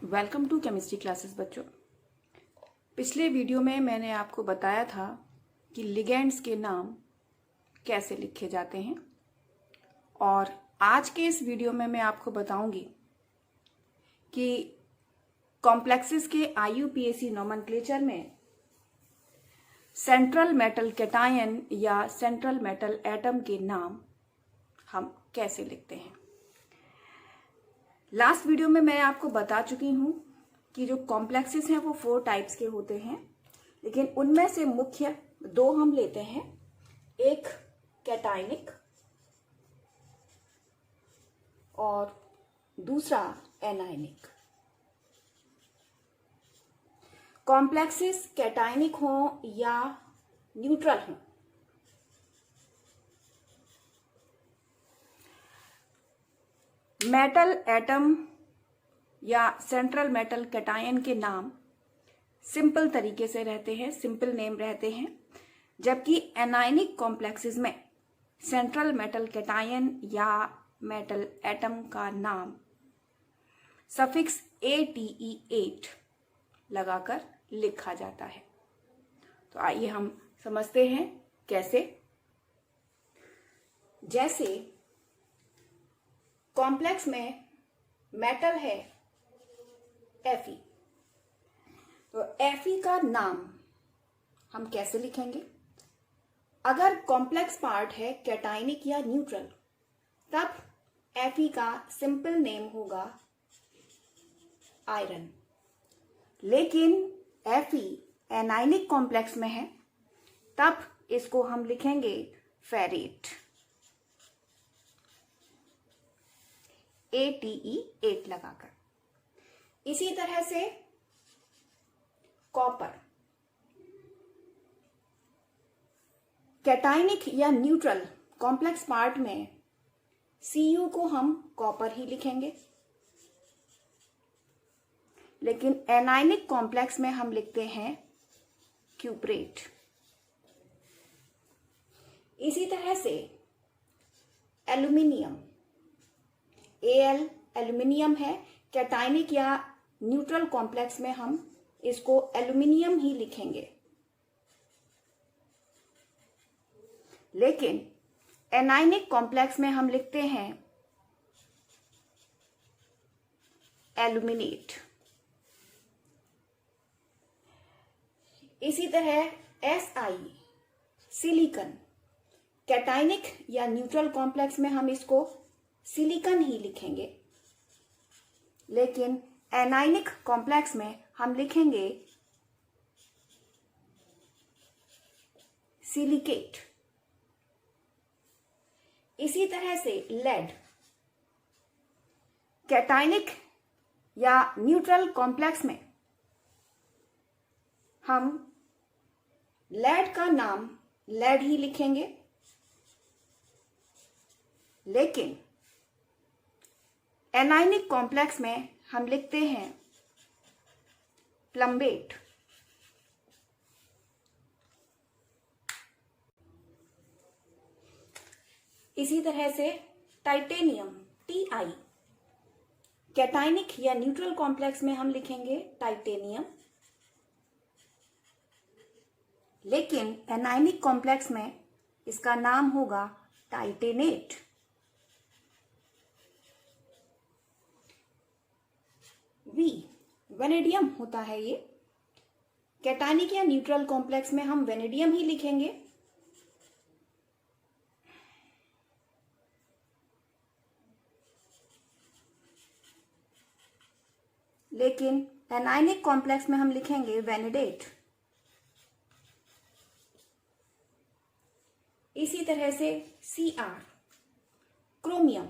Welcome to chemistry classes बच्चों। पिछले video में मैंने आपको बताया था कि लिगेंड्स के नाम कैसे लिखे जाते हैं और आज के इस वीडियो में मैं आपको बताऊंगी कि कॉम्प्लेक्सेस के IUPAC नोमेनक्लेचर में सेंट्रल मेटल कैटायन या सेंट्रल मेटल एटम के नाम हम कैसे लिखते हैं। लास्ट वीडियो में मैं आपको बता चुकी हूं कि जो कॉम्प्लेक्सेस हैं वो 4 टाइप्स के होते हैं, लेकिन उनमें से मुख्य 2 हम लेते हैं। एक कैटायनिक और दूसरा एनायनिक। कॉम्प्लेक्सेस कैटायनिक हो या न्यूट्रल हो, मेटल एटम या सेंट्रल मेटल कैटायन के नाम सिंपल तरीके से रहते हैं, सिंपल नेम रहते हैं, जबकि एनायनिक कॉम्प्लेक्सेस में सेंट्रल मेटल कैटायन या मेटल एटम का नाम सफिक्स ATE8 लगाकर लिखा जाता है। तो आइए हम समझते हैं कैसे। जैसे कॉम्प्लेक्स में मेटल है Fe, तो Fe का नाम हम कैसे लिखेंगे? अगर कॉम्प्लेक्स पार्ट है कैटायनिक या न्यूट्रल, तब Fe का सिंपल नेम होगा आयरन। लेकिन Fe एनायनिक कॉम्प्लेक्स में है, तब इसको हम लिखेंगे फेरेट, ATE8 लगाकर। इसी तरह से कॉपर कैटायनिक या न्यूट्रल कॉम्प्लेक्स पार्ट में Cu को हम कॉपर ही लिखेंगे, लेकिन एनायनिक कॉम्प्लेक्स में हम लिखते हैं क्यूप्रेट। इसी तरह से एल्यूमिनियम, Al एल्यूमिनियम है, कैटायनिक या न्यूट्रल कॉम्प्लेक्स में हम इसको एल्यूमिनियम ही लिखेंगे, लेकिन एनायनिक कॉम्प्लेक्स में हम लिखते हैं एल्यूमिनेट। इसी तरह Si सिलिकन, कैटायनिक या न्यूट्रल कॉम्प्लेक्स में हम इसको सिलिकन ही लिखेंगे, लेकिन एनायनिक कॉम्प्लेक्स में हम लिखेंगे सिलिकेट। इसी तरह से लेड कैटायनिक या न्यूट्रल कॉम्प्लेक्स में हम लेड का नाम लेड ही लिखेंगे, लेकिन एनायनिक कॉम्प्लेक्स में हम लिखते हैं प्लम्बेट। इसी तरह से टाइटेनियम Ti कैटायनिक या न्यूट्रल कॉम्प्लेक्स में हम लिखेंगे टाइटेनियम, लेकिन एनायनिक कॉम्प्लेक्स में इसका नाम होगा टाइटेनेट। वेनेडियम होता है ये, कैटायनिक या न्यूट्रल कॉम्प्लेक्स में हम वेनेडियम ही लिखेंगे, लेकिन एनायनिक कॉम्प्लेक्स में हम लिखेंगे वेनेडेट। इसी तरह से Cr chromium,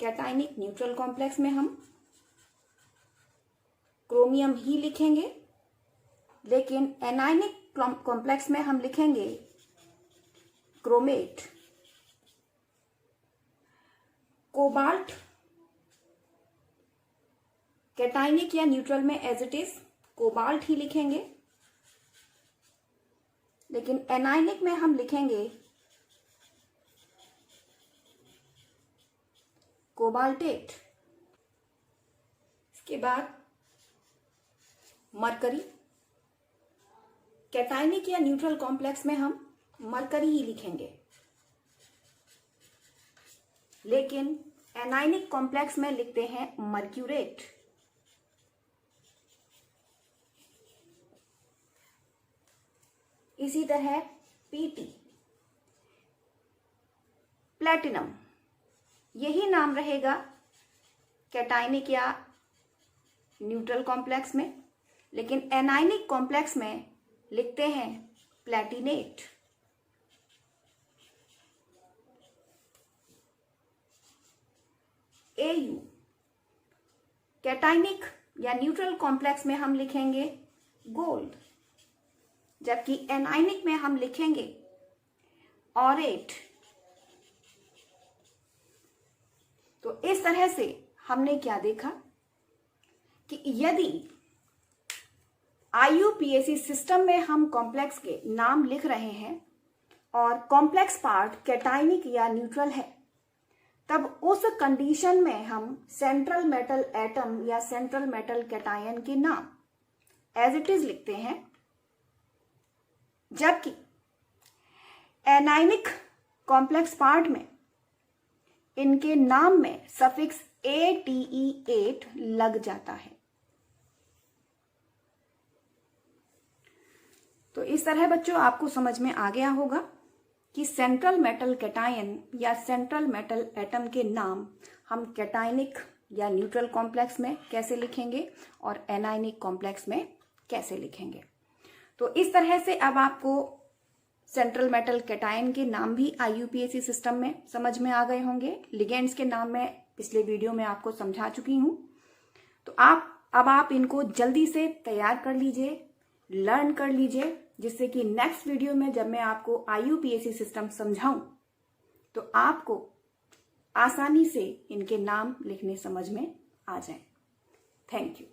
cationic neutral complex में हम क्रोमियम ही लिखेंगे, लेकिन एनायनिक कॉम्प्लेक्स में हम लिखेंगे क्रोमेट। कोबाल्ट कैटायनिक या न्यूट्रल में एज इट इज कोबाल्ट ही लिखेंगे, लेकिन एनायनिक में हम लिखेंगे कोबाल्टेट। इसके बाद मरकरी। कैटायनिक या न्यूट्रल कॉम्प्लेक्स में हम मरकरी ही लिखेंगे, लेकिन एनायनिक कॉम्प्लेक्स में लिखते हैं मर्क्यूरेट। इसी तरह पीटी, प्लेटिनम, यही नाम रहेगा कैटायनिक या न्यूट्रल कॉम्प्लेक्स में, लेकिन एनायनिक कॉम्प्लेक्स में लिखते हैं प्लेटिनेट। एयू, कैटायनिक या न्यूट्रल कॉम्प्लेक्स में हम लिखेंगे गोल्ड, जबकि एनायनिक में हम लिखेंगे ऑरेट। तो इस तरह से हमने क्या देखा कि यदि IUPAC सिस्टम में हम कॉम्प्लेक्स के नाम लिख रहे हैं और कॉम्प्लेक्स पार्ट कैटायनिक या न्यूट्रल है, तब उस कंडीशन में हम सेंट्रल मेटल एटम या सेंट्रल मेटल कैटायन के नाम एज इट इज लिखते हैं, जबकि एनायनिक कॉम्प्लेक्स पार्ट में इनके नाम में सफिक्स ATE8 लग जाता है। तो इस तरह बच्चों आपको समझ में आ गया होगा कि सेंट्रल मेटल कैटायन या सेंट्रल मेटल एटम के नाम हम कैटायनिक या न्यूट्रल कॉम्प्लेक्स में कैसे लिखेंगे और एनायनिक कॉम्प्लेक्स में कैसे लिखेंगे। तो इस तरह से अब आपको सेंट्रल मेटल कैटायन के नाम भी IUPAC सिस्टम में समझ में आ गए होंगे। लिगेंड्स के नाम मैं पिछले वीडियो में आपको समझा चुकी हूं। तो अब आप इनको जल्दी से तैयार कर लीजिए, लर्न कर लीजिए, जिससे कि नेक्स्ट वीडियो में जब मैं आपको IUPAC सिस्टम समझाऊं तो आपको आसानी से इनके नाम लिखने समझ में आ जाए। Thank you.